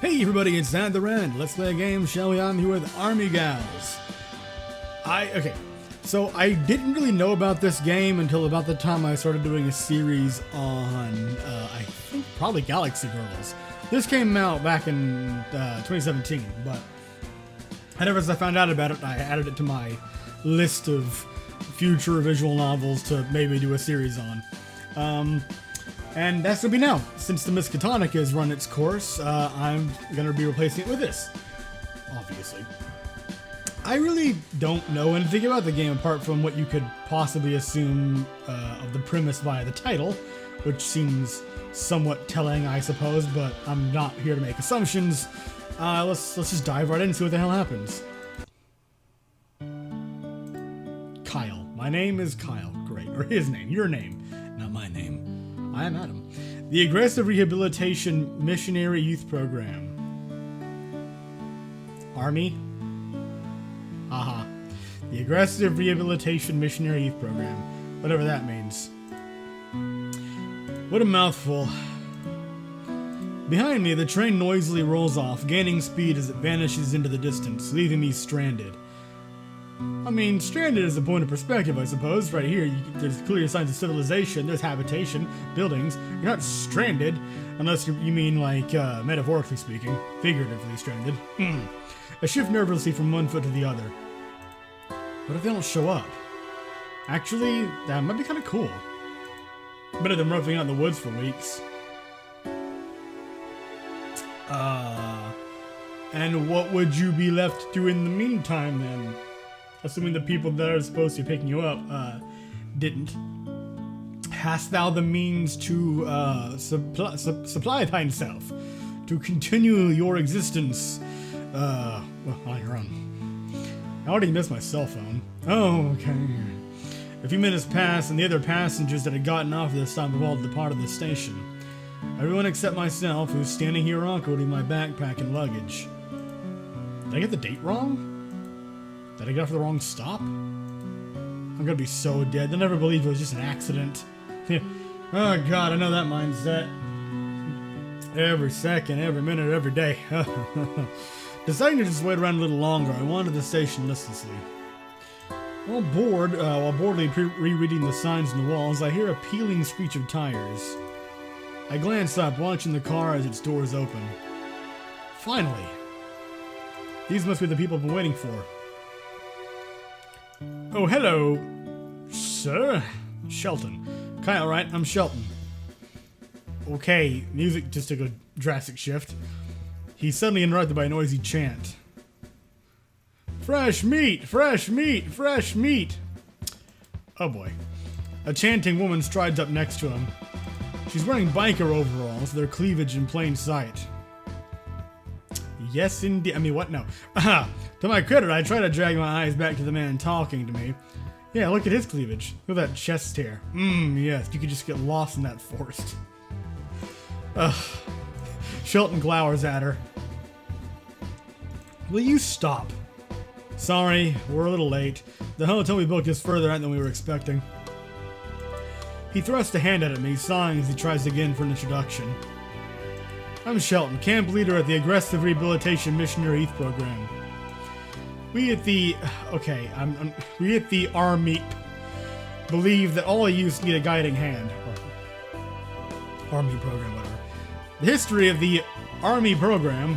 Hey everybody, it's Ad the Red. Let's play a game, shall we? I'm here with Army Gals. So I didn't really know about this game until about the time I started doing a series on, I think probably Galaxy Girls. This came out back in 2017, but ever since I found out about it, I added it to my list of future visual novels to maybe do a series on. And that's gonna be now. Since the Miskatonic has run its course, I'm gonna be replacing it with this, obviously. I really don't know anything about the game apart from what you could possibly assume of the premise via the title, which seems somewhat telling, I suppose, but I'm not here to make assumptions. Let's just dive right in and see what the hell happens. Kyle. My name is Kyle. Great. Or his name. Your name. Not my name. I am Adam. The Aggressive Rehabilitation Missionary Youth Program. Army? Haha. The Aggressive Rehabilitation Missionary Youth Program. Whatever that means. What a mouthful. Behind me, the train noisily rolls off, gaining speed as it vanishes into the distance, leaving me stranded. I mean, stranded is a point of perspective, I suppose. Right here, there's clear signs of civilization, there's habitation, buildings. You're not stranded, unless you mean, like, metaphorically speaking, figuratively stranded. I shift nervously from one foot to the other. What if they don't show up? Actually, that might be kind of cool. Better than roughing out in the woods for weeks. And what would you be left to do in the meantime, then? Assuming the people that are supposed to be picking you up, didn't. Hast thou the means to, supply thyself? To continue your existence, well, on your own. I already missed my cell phone. Oh, okay. A few minutes passed, and the other passengers that had gotten off at this time have all departed the station. Everyone except myself, who's standing here awkwardly in my backpack and luggage. Did I get the date wrong? Did I get off the wrong stop? I'm gonna be so dead. They'll never believe it was just an accident. Oh god, I know that mindset. Every second, every minute, every day. Deciding to just wait around a little longer, I wandered the station listlessly. While boredly rereading the signs on the walls, I hear a peeling screech of tires. I glance up, watching the car as its doors open. Finally! These must be the people I've been waiting for. Oh, hello, sir. Shelton. Kyle, right? I'm Shelton. Okay, music just took a drastic shift. He's suddenly interrupted by a noisy chant. Fresh meat! Fresh meat! Fresh meat! Oh boy. A chanting woman strides up next to him. She's wearing biker overalls, their cleavage in plain sight. Yes, indeed. I mean, what? No. To my credit, I try to drag my eyes back to the man talking to me. Yeah, look at his cleavage. Look at that chest hair. Yes, you could just get lost in that forest. Shelton glowers at her. Will you stop? Sorry, we're a little late. The hotel we booked is further out than we were expecting. He thrusts a hand at me, sighing as he tries again for an introduction. I'm Shelton, camp leader at the Aggressive Rehabilitation Missionary Youth Program. We at the Army believe that all youths need a guiding hand. Army program, whatever. The history of the Army program.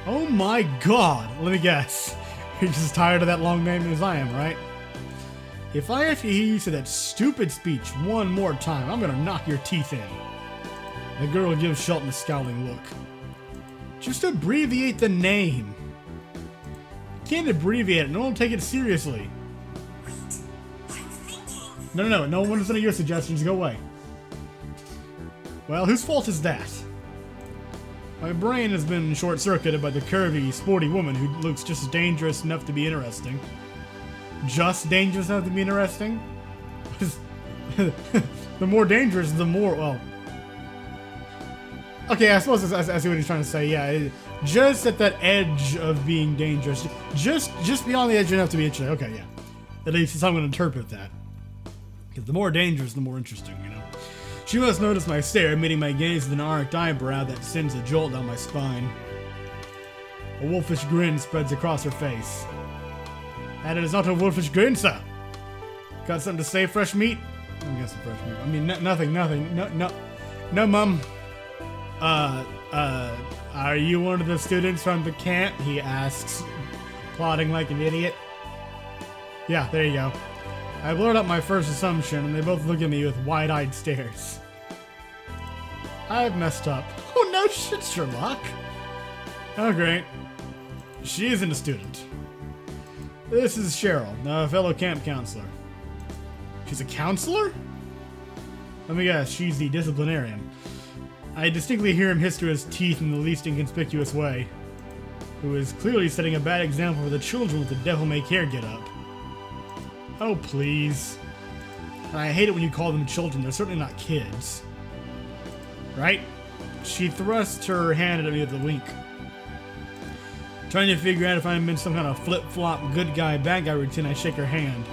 Oh my god, let me guess. You're just as tired of that long name as I am, right? If I have to hear you say that stupid speech one more time, I'm gonna knock your teeth in. The girl gives Shelton a scowling look. Just abbreviate the name. You can't abbreviate it. No one will take it seriously. Wait, I'm thinking. No one listen to your suggestions. Go away. Well, whose fault is that? My brain has been short-circuited by the curvy, sporty woman who looks just dangerous enough to be interesting. Just dangerous enough to be interesting? The more dangerous, the more, well... Okay, I suppose I see what he's trying to say, yeah. Just at that edge of being dangerous. Just beyond the edge enough to be interesting. Okay, yeah. At least that's how I'm going to interpret that. Because the more dangerous, the more interesting, you know? She must notice my stare, meeting my gaze with an arched eyebrow that sends a jolt down my spine. A wolfish grin spreads across her face. And it is not a wolfish grin, sir. Got something to say, fresh meat? I'm guessing fresh meat. I mean, nothing. No, Mum. Are you one of the students from the camp? He asks, plodding like an idiot. Yeah, there you go. I blurred out my first assumption, and they both look at me with wide-eyed stares. I've messed up. Oh, no shit, Sherlock. Oh, great. She isn't a student. This is Cheryl, a fellow camp counselor. She's a counselor? Let me guess, she's the disciplinarian. I distinctly hear him hiss through his teeth in the least inconspicuous way. Who is clearly setting a bad example for the children with the devil-may-care get-up. Oh, please. And I hate it when you call them children. They're certainly not kids. Right? She thrusts her hand at me with a wink. Trying to figure out if I'm in some kind of flip-flop good guy, bad guy routine, I shake her hand.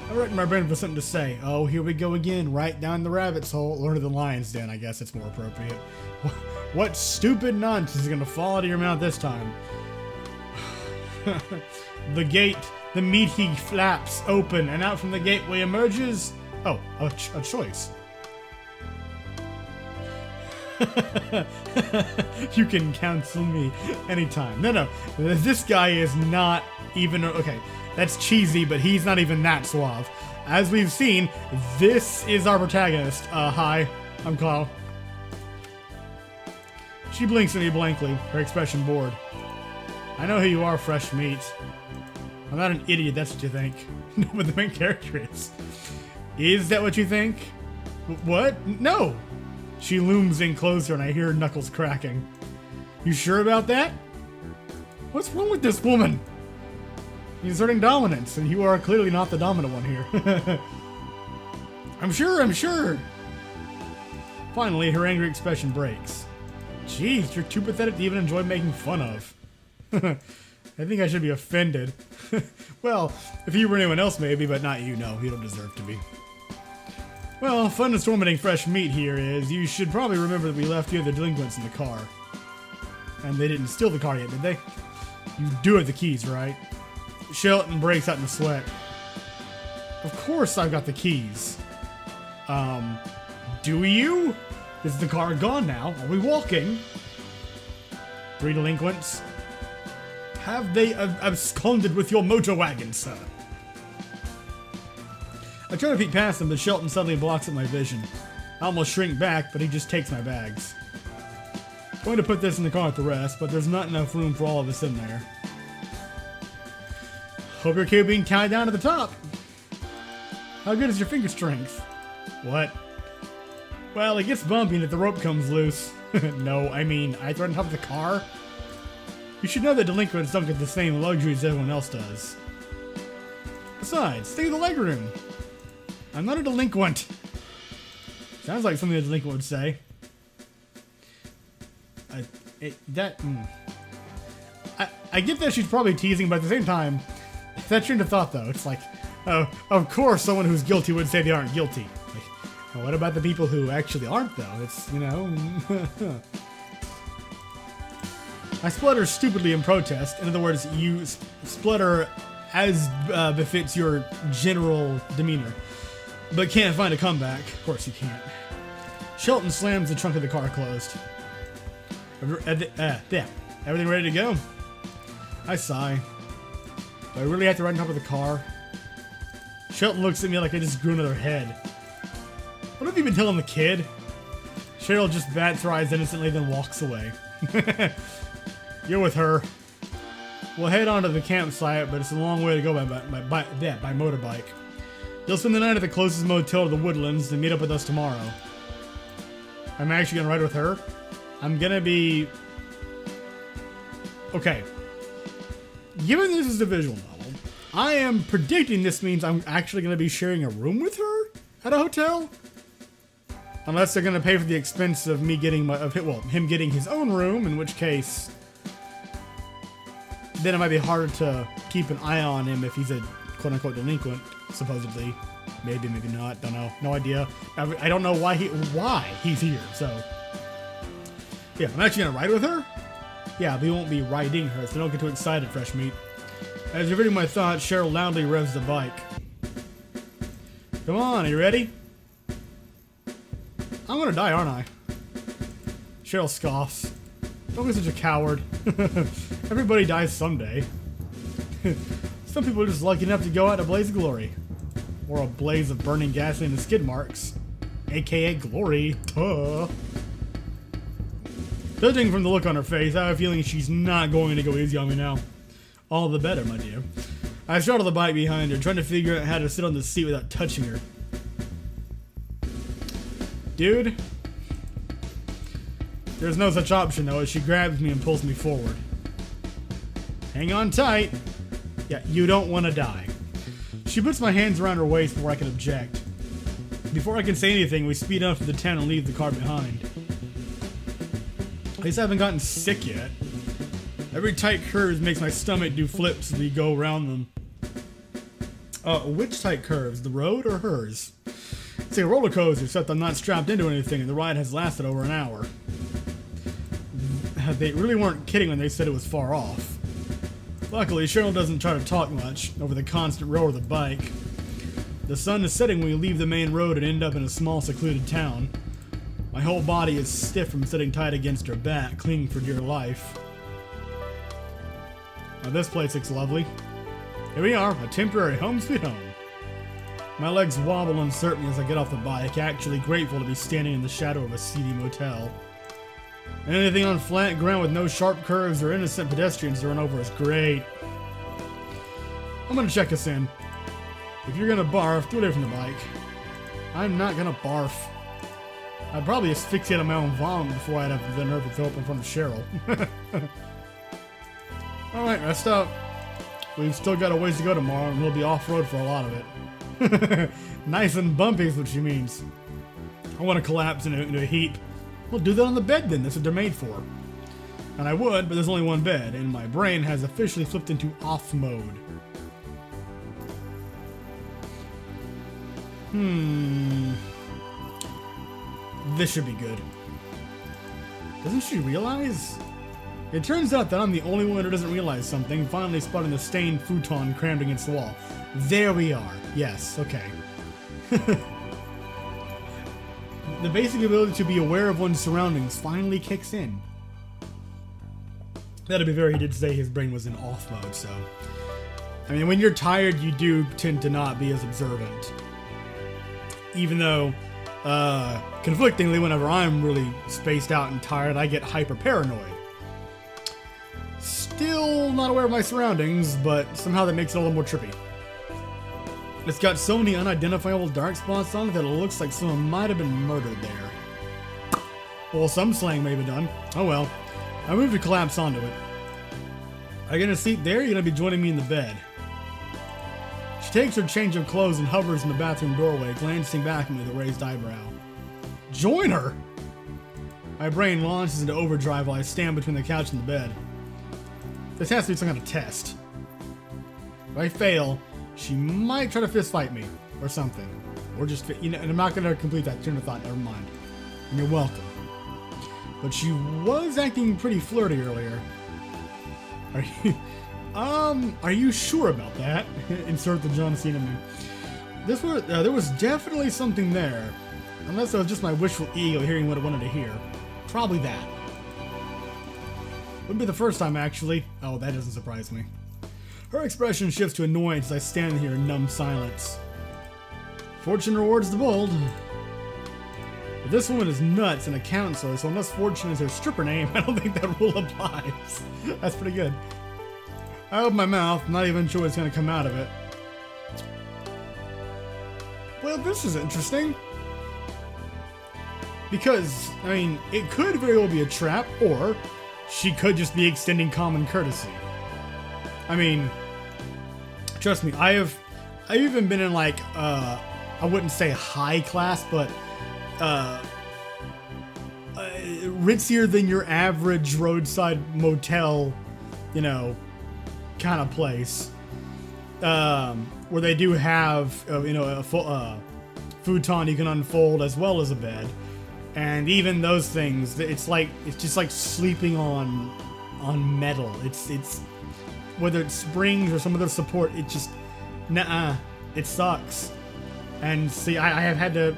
I reckon my brain for something to say. Oh, here we go again. Right down the rabbit's hole. Or to the lion's den, I guess it's more appropriate. What stupid nonsense is going to fall out of your mouth this time? The gate, the meaty flaps open, and out from the gateway emerges... Oh, a choice. You can counsel me anytime. No, this guy is not even... Okay, that's cheesy, but he's not even that suave. As we've seen, this is our protagonist. Hi, I'm Kyle. She blinks at me blankly, her expression bored. I know who you are, fresh meat. I'm not an idiot, that's what you think. No, but the main character is. Is that what you think? What? No! She looms in closer and I hear her knuckles cracking. You sure about that? What's wrong with this woman? He's asserting dominance, and you are clearly not the dominant one here. I'm sure. Finally, her angry expression breaks. Jeez, you're too pathetic to even enjoy making fun of. I think I should be offended. Well, if you were anyone else maybe, but not you, no. You don't deserve to be. Well, fun and tormenting fresh meat here is, you should probably remember that we left the other delinquents in the car. And they didn't steal the car yet, did they? You do have the keys, right? Shelton breaks out in a sweat. Of course I've got the keys. Do you? Is the car gone now? Are we walking? 3 delinquents. Have they absconded with your motor wagon, sir? I try to peek past him, but Shelton suddenly blocks up my vision. I almost shrink back, but he just takes my bags. Going to put this in the car with the rest, but there's not enough room for all of us in there. Hope you're okay being tied down to the top. How good is your finger strength? What? Well, it gets bumpy and if the rope comes loose. No, I mean, I throw it on top of the car? You should know that delinquents don't get the same luxuries everyone else does. Besides, think of the legroom. I'm not a delinquent. Sounds like something a delinquent would say. I get that she's probably teasing, but at the same time, that train of thought though, it's like, oh, of course someone who's guilty would say they aren't guilty. Like, what about the people who actually aren't though? It's, you know... I splutter stupidly in protest. In other words, you splutter as befits your general demeanor, but can't find a comeback. Of course you can't. Shelton slams the trunk of the car closed. Yeah, everything ready to go? I sigh. Do I really have to ride on top of the car? Shelton looks at me like I just grew another head. What have you been telling the kid? Cheryl just bats her eyes innocently, then walks away. You're with her. We'll head on to the campsite, but it's a long way to go by motorbike. You'll spend the night at the closest motel to the Woodlands and meet up with us tomorrow. I'm actually gonna ride with her. I'm gonna be... Okay. Given this is a visual novel, I am predicting this means I'm actually gonna be sharing a room with her at a hotel. Unless they're gonna pay for the expense of me getting him getting his own room, in which case... Then it might be harder to keep an eye on him if he's a quote-unquote delinquent, supposedly. Maybe, maybe not. Don't know. No idea. I don't know why he's here. So, yeah, I'm actually gonna ride with her. Yeah, we won't be riding her, so don't get too excited, fresh meat. As you're reading my thoughts, Cheryl loudly revs the bike. Come on, are you ready? I'm gonna die, aren't I? Cheryl scoffs. Don't be such a coward. Everybody dies someday. Some people are just lucky enough to go out in a blaze of glory. Or a blaze of burning gasoline and skid marks. AKA glory. Duh. Judging from the look on her face, I have a feeling she's not going to go easy on me now. All the better, my dear. I straddle the bike behind her, trying to figure out how to sit on the seat without touching her. Dude. There's no such option, though, as she grabs me and pulls me forward. Hang on tight. Yeah, you don't want to die. She puts my hands around her waist before I can object. Before I can say anything, we speed up to the town and leave the car behind. At least I haven't gotten sick yet. Every tight curve makes my stomach do flips as we go around them. Which tight curves? The road or hers? It's a roller coaster, except I'm not strapped into anything and the ride has lasted over an hour. They really weren't kidding when they said it was far off. Luckily, Cheryl doesn't try to talk much over the constant roar of the bike. The sun is setting when we leave the main road and end up in a small secluded town. My whole body is stiff from sitting tight against her back, clinging for dear life. Now this place looks lovely. Here we are, a temporary home sweet home. My legs wobble uncertainly as I get off the bike, actually grateful to be standing in the shadow of a seedy motel. Anything on flat ground with no sharp curves or innocent pedestrians to run over is great. I'm gonna check us in. If you're gonna barf, do it away from the bike. I'm not gonna barf. I'd probably asphyxiate on my own vomit before I'd have the nerve to throw up in front of Cheryl. Alright, rest up. We've still got a ways to go tomorrow, and we'll be off-road for a lot of it. Nice and bumpy is what she means. I want to collapse into a heap. We'll do that on the bed then, that's what they're made for. And I would, but there's only one bed, and my brain has officially flipped into off mode. This should be good. Doesn't she realize? It turns out that I'm the only one who doesn't realize something, finally spotting the stained futon crammed against the wall. There we are. Yes, okay. The basic ability to be aware of one's surroundings finally kicks in. That'd be fair, he did say his brain was in off mode, so... I mean, when you're tired, you do tend to not be as observant. Even though, conflictingly, whenever I'm really spaced out and tired, I get hyper paranoid. Still not aware of my surroundings, but somehow that makes it a little more trippy. It's got so many unidentifiable dark spots on it that it looks like someone might have been murdered there. Well, some slang may be done. Oh well. I move to collapse onto it. Are you gonna seat there? Or are you gonna be joining me in the bed? She takes her change of clothes and hovers in the bathroom doorway, glancing back at me with a raised eyebrow. Join her? My brain launches into overdrive while I stand between the couch and the bed. This has to be some kind of test. If I fail, she might try to fist fight me, or something. Or just, you know, and I'm not gonna complete that train of thought, never mind. And you're welcome. But she was acting pretty flirty earlier. Are you sure about that? Insert the John Cena meme. There was definitely something there. Unless it was just my wishful ego hearing what it wanted to hear. Probably that. Wouldn't be the first time, actually. Oh, that doesn't surprise me. Her expression shifts to annoyance as I stand here in numb silence. Fortune rewards the bold. But this woman is nuts and a counselor, so unless Fortune is her stripper name, I don't think that rule applies. That's pretty good. I open my mouth, not even sure what's going to come out of it. Well, this is interesting. Because, I mean, it could very well be a trap, or she could just be extending common courtesy. I mean, trust me, I've even been in like, I wouldn't say high class, but ritzier than your average roadside motel, you know, kind of place. where they do have a full futon you can unfold as well as a bed, and even those things, it's just like sleeping on metal. It's whether it's springs or some other support, it just it sucks. And see, I have had to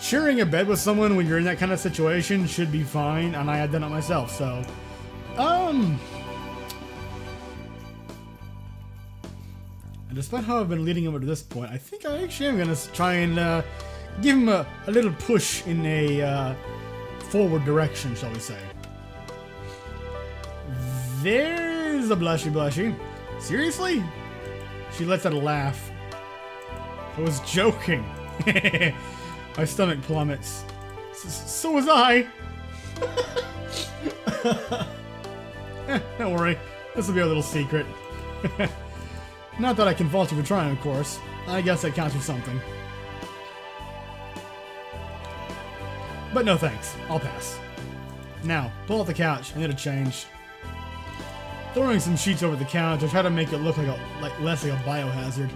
sharing a bed with someone when you're in that kind of situation should be fine, and I had done it myself. So and despite how I've been leading him up to this point, I think I actually am gonna try and give him a little push in a forward direction, shall we say. There's a blushy. Seriously? She lets out a laugh. I was joking. My stomach plummets. So was I. Don't worry. This will be a little secret. Not that I can fault you for trying, of course. I guess that counts for something. But no thanks. I'll pass. Now, pull off the couch. I need a change. Throwing some sheets over the couch, I try to make it look less like a biohazard.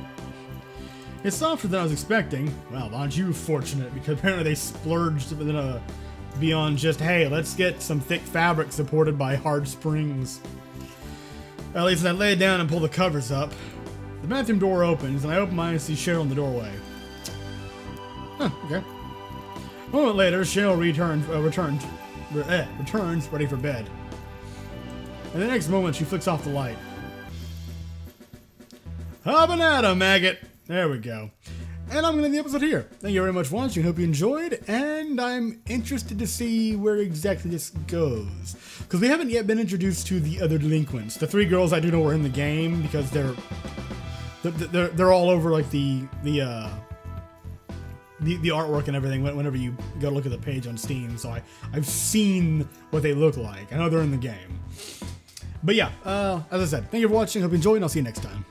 It's softer than I was expecting. Well, aren't you fortunate? Because apparently they splurged beyond just, hey, let's get some thick fabric supported by hard springs. At least I lay down and pull the covers up. The bathroom door opens, and I open my eyes and see Cheryl in the doorway. Huh, okay. A moment later, Cheryl returns ready for bed. And the next moment, she flicks off the light. Habanada, maggot! There we go. And I'm going to end the episode here. Thank you very much for watching. Hope you enjoyed. And I'm interested to see where exactly this goes. Because we haven't yet been introduced to the other delinquents. The 3 girls I do know are in the game because they're all over like the artwork and everything whenever you go look at the page on Steam. So I've seen what they look like. I know they're in the game. But yeah, as I said, thank you for watching. Hope you enjoyed, and I'll see you next time.